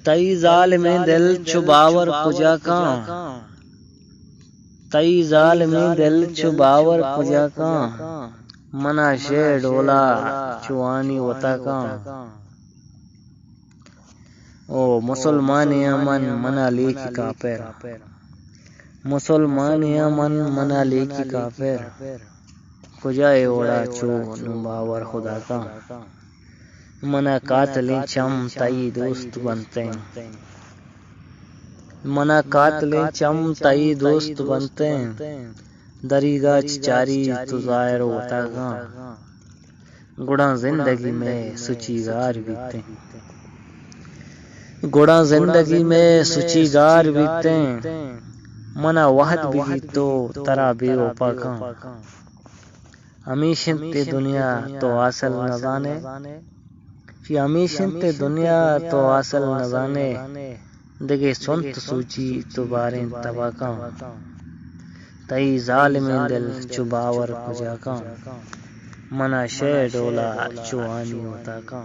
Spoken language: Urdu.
تئی ظالم دل چباور کجا کاں، تئی ظالم دل چباور کجا کاں، منا شے ڈولا چوانی وطا کاں۔ او مسلمانیا من منا لیکی کافر، مسلمانیا من منا لیکی کافر، کجائے اوڑا چو نباور خدا کا۔ منا قاتلیں چم تئی دوست بنتے ہیں، منا قاتلیں چم تئی دوست بنتے ہیں، دریگا چاری تو ظاہر ہوتا گا، گڑا زندگی میں سچی گار بیتے ہیں، گڑا زندگی میں سچی گار بیتے ہیں، منا وحد بھی تو ترا بے وفا کا۔ ہمیشن تے دنیا تو اصل نہ جانے، ہمیشن تے دنیا تو اصل نہ جانے، دگے سنت سوچی تو باریں تبا کا۔ تئی ظالم دل چباور کجا کا، منا شے ڈولا چوانی ہوتا کا۔